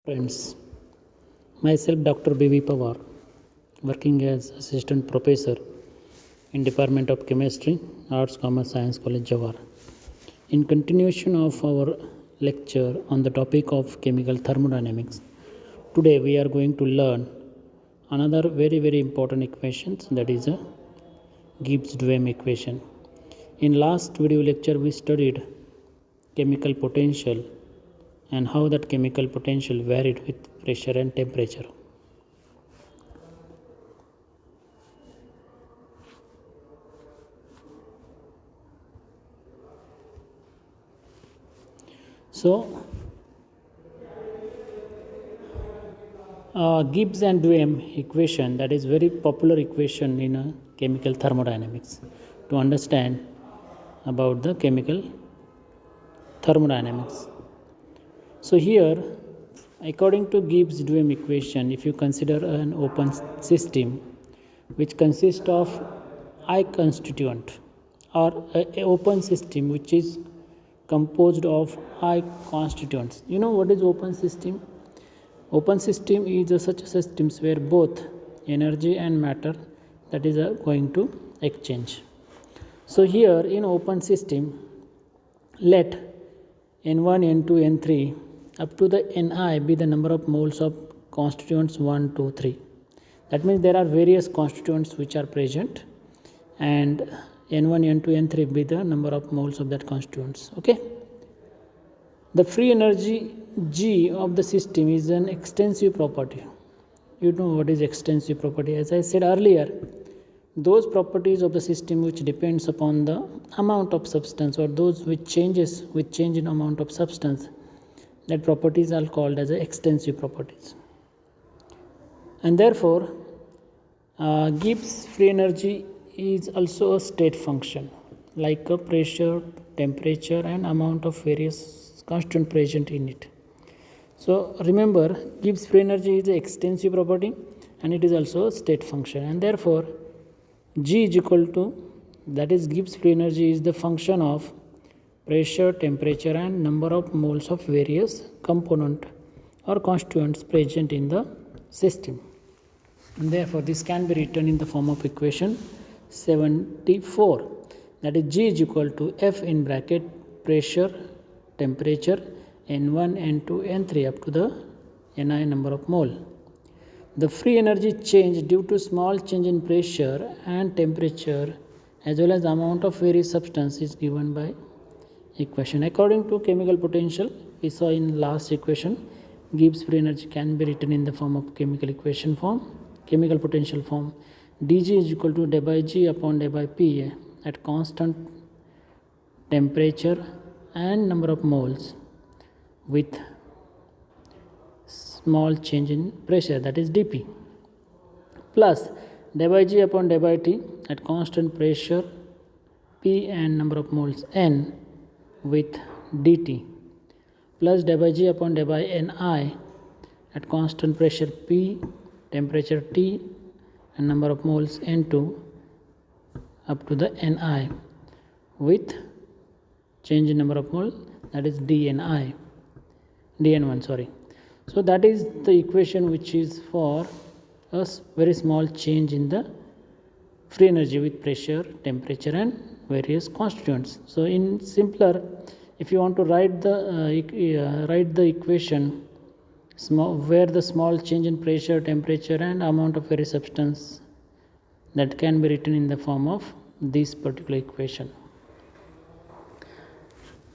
Friends, myself Dr. B.V. Pawar, working as Assistant Professor in Department of Chemistry, Arts, Commerce, Science College, Jawar. In continuation of our lecture on the topic of chemical thermodynamics, today we are going to learn another very important equation, that is a Gibbs-Duhem equation. In last video lecture we studied chemical potential and how that chemical potential varied with pressure and temperature. So, Gibbs and Duhem equation, that is very popular equation in chemical thermodynamics to understand about the chemical thermodynamics. So here, according to Gibbs-Duhem equation, if you consider an open system which consists of I constituent, or an open system which is composed of I constituents. You know what is open system? Open system is such systems where both energy and matter that is going to exchange. So here in open system, let N1, N2, N3 up to the Ni be the number of moles of constituents 1, 2, 3. That means there are various constituents which are present, and N1, N2, N3 be the number of moles of that constituents. Okay. The free energy G of the system is an extensive property. You know what is extensive property. As I said earlier, those properties of the system which depends upon the amount of substance, or those which changes with change in amount of substance, that properties are called as extensive properties. And therefore, Gibbs free energy is also a state function, like a pressure, temperature and amount of various constant present in it. So remember, Gibbs free energy is an extensive property and it is also a state function, and therefore G is equal to, that is Gibbs free energy is the function of pressure, temperature and number of moles of various component or constituents present in the system. And therefore this can be written in the form of equation 74, that is G is equal to F in bracket pressure, temperature, N1, N2, N3 up to the Ni number of mole. The free energy change due to small change in pressure and temperature as well as the amount of various substance is given by equation. According to chemical potential, we saw in last equation, Gibbs free energy can be written in the form of chemical equation form, chemical potential form. dG is equal to d by G upon d by P at constant temperature and number of moles with small change in pressure, that is dP, plus d by G upon d by T at constant pressure P and number of moles N with dt, plus d by G upon d by Ni at constant pressure P, temperature T and number of moles N2 up to the Ni with change in number of mole, that is dN1. So that is the equation which is for a very small change in the free energy with pressure, temperature and various constituents. So in simpler, if you want to write the equation where the small change in pressure, temperature and amount of various substance, that can be written in the form of this particular equation.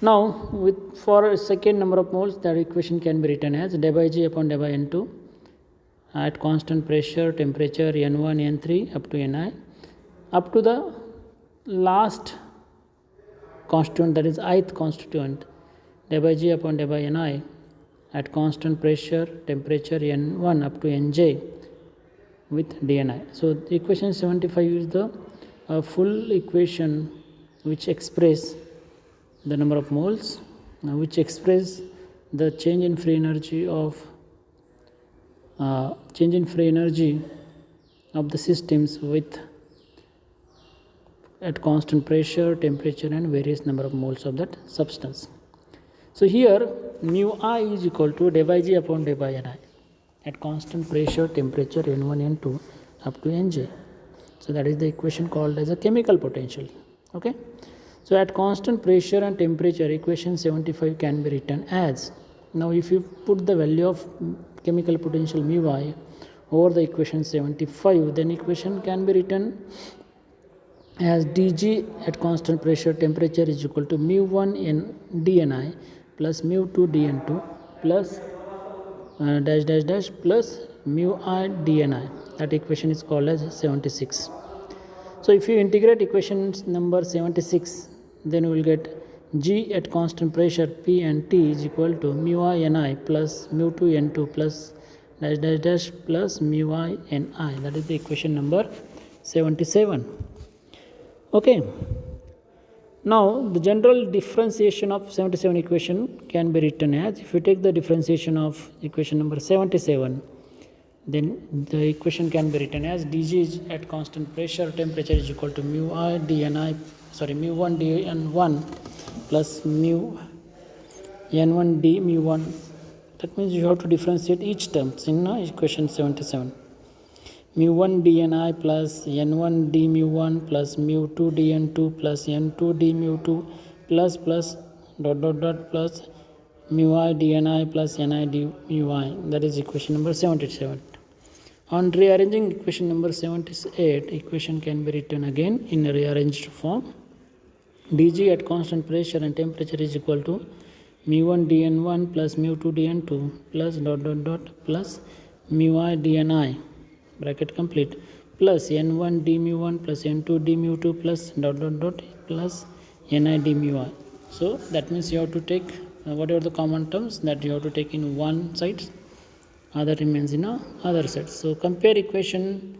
Now for a second number of moles, that equation can be written as d by G upon d by N2 at constant pressure, temperature N1, N3 up to Ni up to the last constituent, that is ith constituent, d by G upon d by Ni at constant pressure, temperature N1 up to Nj with dNi. So the equation 75 is the full equation which express the number of moles, which express the change in free energy of the systems with at constant pressure, temperature and various number of moles of that substance. So here mu I is equal to d by G upon d by Ni at constant pressure, temperature N1, N2 up to Nj. So that is the equation called as a chemical potential. Okay. So at constant pressure and temperature, equation 75 can be written as, now if you put the value of chemical potential mu I over the equation 75, then equation can be written as dG at constant pressure temperature is equal to mu1 n dNi plus mu2 dN2 plus dash dash dash plus mu I dNi. That equation is called as 76. So if you integrate equation number 76, then you will get G at constant pressure P and T is equal to mu I Ni plus mu2 N2 plus dash dash dash plus mu I Ni. That is the equation number 77. Okay. Now the general differentiation of 77 equation can be written as, if you take the differentiation of equation number 77, then the equation can be written as dG at constant pressure temperature is equal to mu I dNi, mu1 dN1 plus mu N1 d mu1. That means you have to differentiate each terms in equation 77. mu1 dNi plus N1 d mu1 plus mu2 dN2 plus N2 d mu2 plus dot dot dot plus mu I dNi plus Ni d mu I. That is equation number 77. On rearranging equation number 78, equation can be written again in a rearranged form. dG at constant pressure and temperature is equal to mu1 dN1 plus mu2 dN2 plus dot dot dot plus mu I dNi, bracket complete, plus N1 d mu1 plus N2 d mu2 plus dot dot dot plus Ni d mu I. So that means you have to take whatever the common terms that you have to take in one side, other remains in other side. So compare equation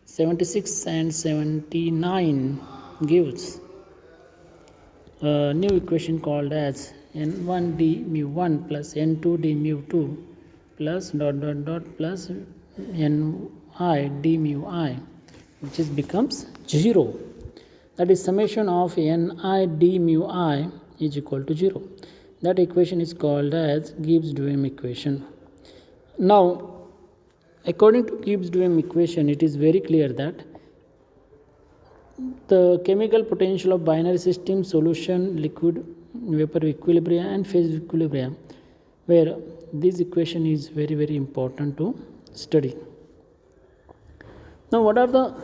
76 and 79 gives a new equation called as N1 d mu1 plus N2 d mu2 plus dot dot dot plus Ni d mu I, which is becomes 0. That is summation of Ni d mu I is equal to 0. That equation is called as Gibbs-Duhem equation. Now, according to Gibbs-Duhem equation, it is very clear that the chemical potential of binary system, solution, liquid, vapor equilibrium and phase equilibrium, where this equation is very very important to study. Now, what are the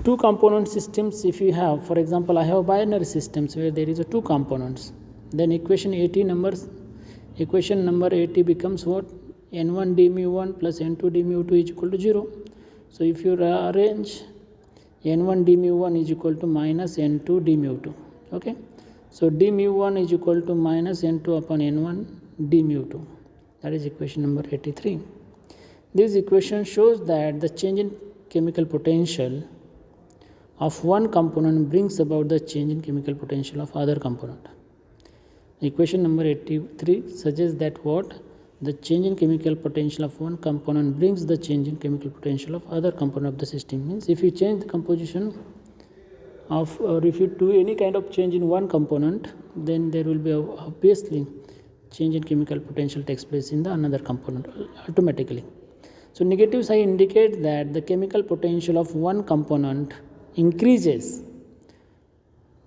two component systems? If you have, for example, I have binary systems where there is a two components, then equation number 80 becomes what? N1 d mu1 plus N2 d mu2 is equal to 0. So if you arrange, N1 d mu1 is equal to minus N2 d mu2. Okay. So d mu1 is equal to minus N2 upon N1 d mu2. That is equation number 83. This equation shows that the change in chemical potential of one component brings about the change in chemical potential of other component. Equation number 83 suggests that what? The change in chemical potential of one component brings the change in chemical potential of other component of the system. Means if you change the composition of, or if you do any kind of change in one component, then there will be obviously change in chemical potential takes place in the another component automatically. So negative sign indicates that the chemical potential of one component increases,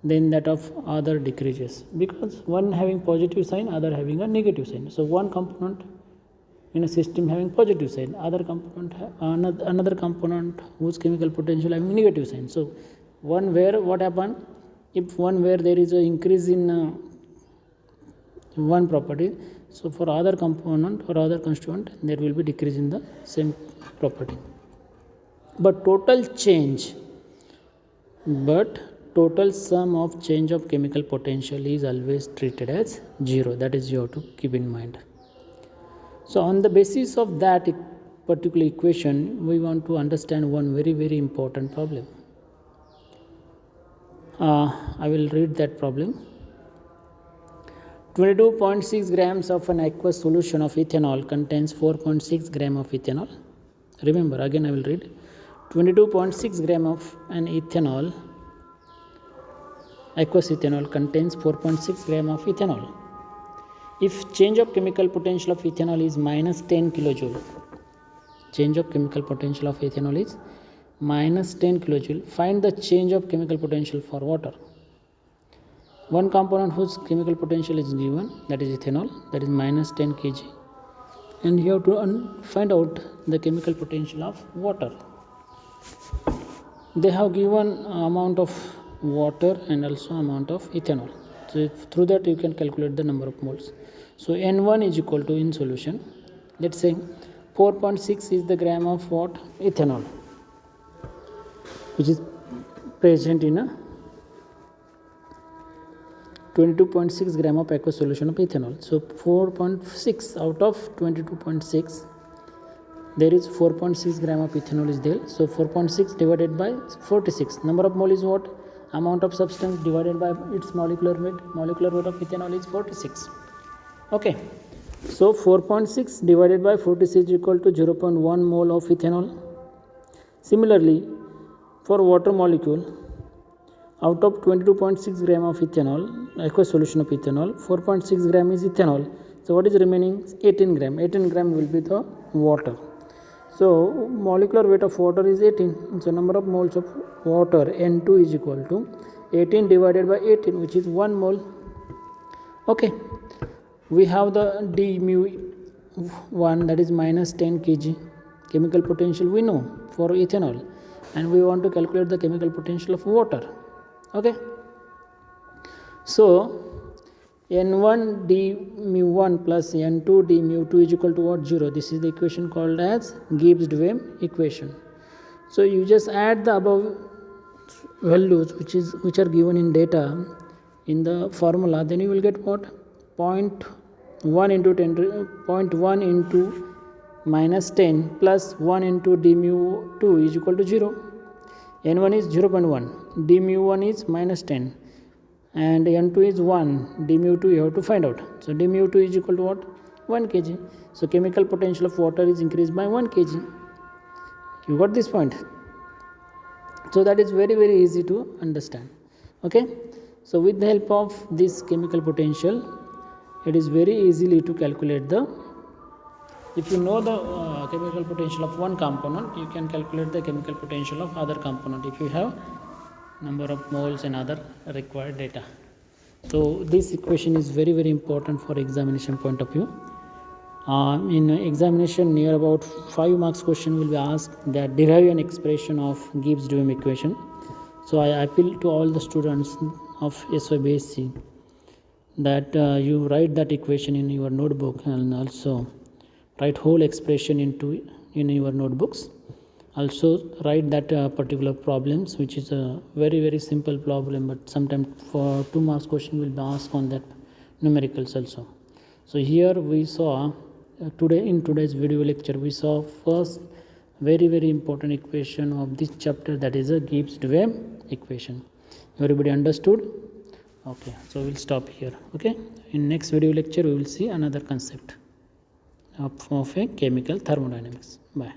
then that of other decreases, because one having positive sign, other having a negative sign. So one component in a system having positive sign, other component another component whose chemical potential having negative sign. So one where what happen, if one where there is an increase in one property, so for other component or other constituent there will be decrease in the same property. But total sum of change of chemical potential is always treated as 0. That is you have to keep in mind. So on the basis of that particular equation, we want to understand one very very important problem. I will read that problem. 22.6 grams of an aqueous solution of ethanol contains 4.6 gram of ethanol. Remember, again I will read. 22.6 gram of an aqueous ethanol contains 4.6 gram of ethanol. if change of chemical potential of ethanol is minus 10 kilojoule, change of chemical potential of ethanol is minus 10 kilojoule, find the change of chemical potential for water. One component whose chemical potential is given, that is ethanol, that is minus 10 kg, and you have to find out the chemical potential of water. They have given amount of water and also amount of ethanol, so through that you can calculate the number of moles. So N1 is equal to, in solution, let's say 4.6 is the gram of what? Ethanol, which is present in a 22.6 gram of aqueous solution of ethanol. So 4.6 out of 22.6, there is 4.6 gram of ethanol is there. So 4.6 divided by 46, number of mole is what? Amount of substance divided by its molecular weight. Molecular weight of ethanol is 46. Okay, so 4.6 divided by 46 is equal to 0.1 mole of ethanol. Similarly, for water molecule, out of 22.6 gram of ethanol, aqueous solution of ethanol, 4.6 gram is ethanol. So what is remaining? 18 gram. 18 gram will be the water. So molecular weight of water is 18. So number of moles of water, N2, is equal to 18 divided by 18, which is 1 mole. Okay, we have the d mu 1, that is minus 10 kg. Chemical potential we know for ethanol, and we want to calculate the chemical potential of water. Okay, so N1 d mu 1 plus N2 d mu 2 is equal to what? 0. This is the equation called as Gibbs-Duhem equation. So you just add the above values which are given in data in the formula, then you will get what? 0.1 into 10, 0.1 into minus 10 plus 1 into d mu 2 is equal to 0. N1 is 0.1, d mu 1 is minus 10, and N2 is 1, d mu 2 you have to find out. So d mu 2 is equal to what? 1 kg. So chemical potential of water is increased by 1 kg. You got this point? So that is very, very easy to understand. Okay, so with the help of this chemical potential, it is very easily to calculate the, if you know the chemical potential of one component, you can calculate the chemical potential of other component if you have number of moles and other required data. So this equation is very, very important for examination point of view. In examination, near about 5 marks question will be asked that derive an expression of Gibbs-Duhem equation. So I appeal to all the students of SYBSc that you write that equation in your notebook, and also write whole expression in your notebooks. Also write that particular problems, which is a very, very simple problem, but sometimes for 2 marks question will be asked on that numericals also. So here we saw in today's video lecture, we saw first very, very important equation of this chapter, that is a Gibbs-Duhem equation. Everybody understood? Okay, so we'll stop here. Okay, in next video lecture we will see another concept of a chemical thermodynamics. Bye.